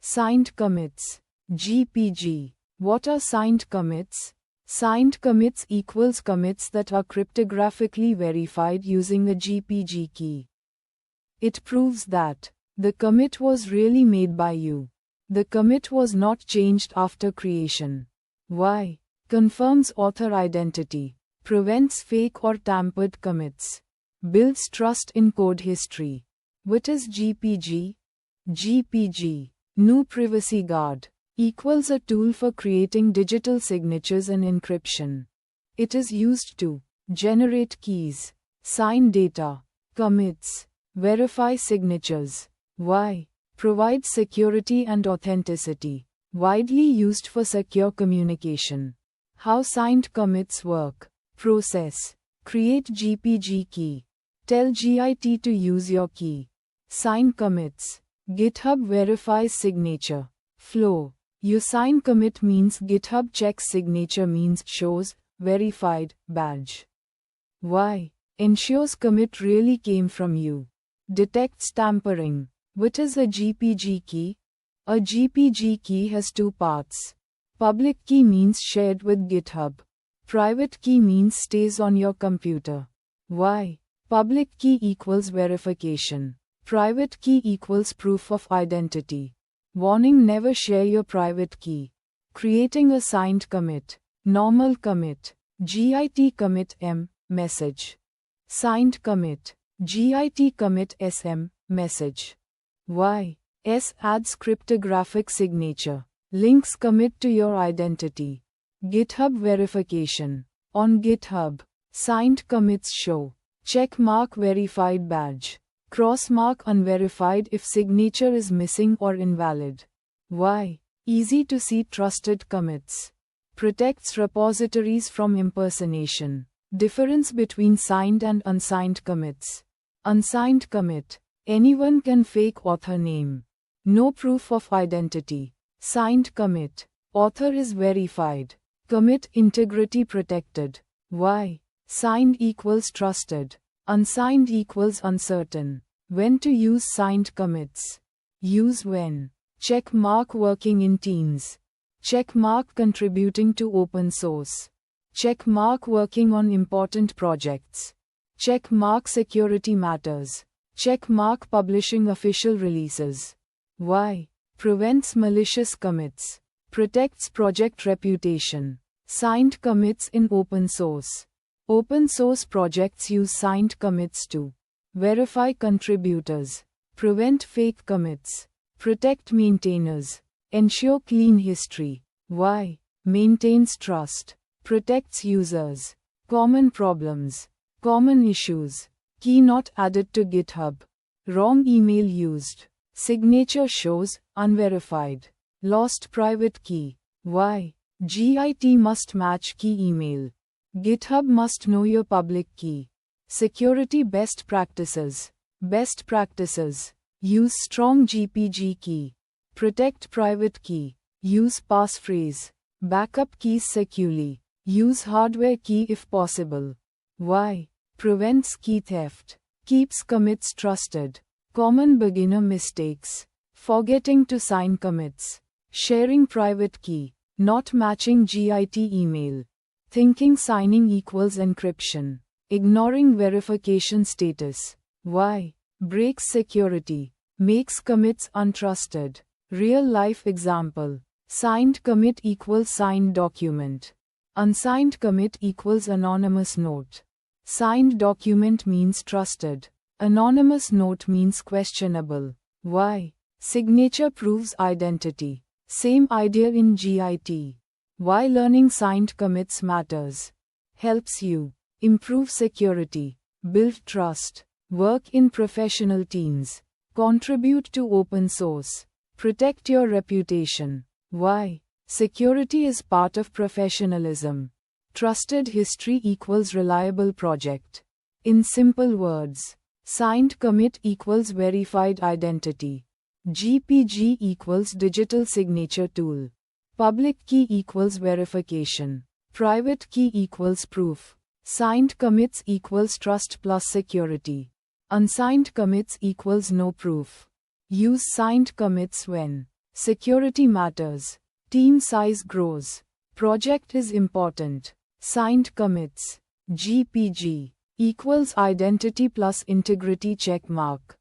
Signed commits. GPG. What are signed commits? Signed commits equals commits that are cryptographically verified using a GPG key. It proves that the commit was really made by you. The commit was not changed after creation. Why? Confirms author identity. Prevents fake or tampered commits. Builds trust in code history. What is GPG? GPG, GNU Privacy Guard, equals a tool for creating digital signatures and encryption. It is used to generate keys, sign data, commits, verify signatures. Why? Provides security and authenticity. Widely used for secure communication. How signed commits work. Process. Create GPG key. Tell Git to use your key. Sign commits. GitHub verifies signature. Flow. You sign commit means GitHub checks signature means shows, verified, badge. Why? Ensures commit really came from you. Detects tampering. What is a GPG key? A GPG key has two parts. Public key means shared with GitHub. Private key means stays on your computer. Why? Public key equals verification. Private key equals proof of identity. Warning: never share your private key. Creating a signed commit. Normal commit. Git commit M, message. Signed commit. Git commit SM, message. Why? S adds cryptographic signature. Links commit to your identity. GitHub verification. On GitHub, signed commits show check mark verified badge. Cross mark unverified if signature is missing or invalid. Why? Easy to see trusted commits. Protects repositories from impersonation. Difference between signed and unsigned commits. Unsigned commit. Anyone can fake author name. No proof of identity. Signed commit. Author is verified. Commit integrity protected. Why? Signed equals trusted. Unsigned equals uncertain. When to use signed commits? Use when. Check mark working in teams. Check mark contributing to open source. Check mark working on important projects. Check mark security matters. Check mark publishing official releases. Why? Prevents malicious commits. Protects project reputation. Signed commits in open source. Open source projects use signed commits to verify contributors, prevent fake commits, protect maintainers, ensure clean history. Why? Maintains trust, protects users. Common problems, common issues. Key not added to GitHub. Wrong email used. Signature shows unverified. Lost private key. Why? Git must match key email. GitHub must know your public key. Security best practices. Best practices. Use strong GPG key. Protect private key. Use passphrase. Backup keys securely. Use hardware key if possible. Why? Prevents key theft. Keeps commits trusted. Common beginner mistakes. Forgetting to sign commits. Sharing private key. Not matching Git email. Thinking signing equals encryption. Ignoring verification status. Why? Breaks security. Makes commits untrusted. Real life example. Signed commit equals signed document. Unsigned commit equals anonymous note. Signed document means trusted. Anonymous note means questionable. Why? Signature proves identity. Same idea in Git. Why learning signed commits matters. Helps you improve security, build trust, work in professional teams, contribute to open source, protect your reputation. Why? Security is part of professionalism. Trusted history equals reliable project. In simple words, signed commit equals verified identity. GPG equals digital signature tool. Public key equals verification. Private key equals proof. Signed commits equals trust plus security. Unsigned commits equals no proof. Use signed commits when Security matters. Team size grows. Project is important. Signed commits. GPG equals identity plus integrity check mark.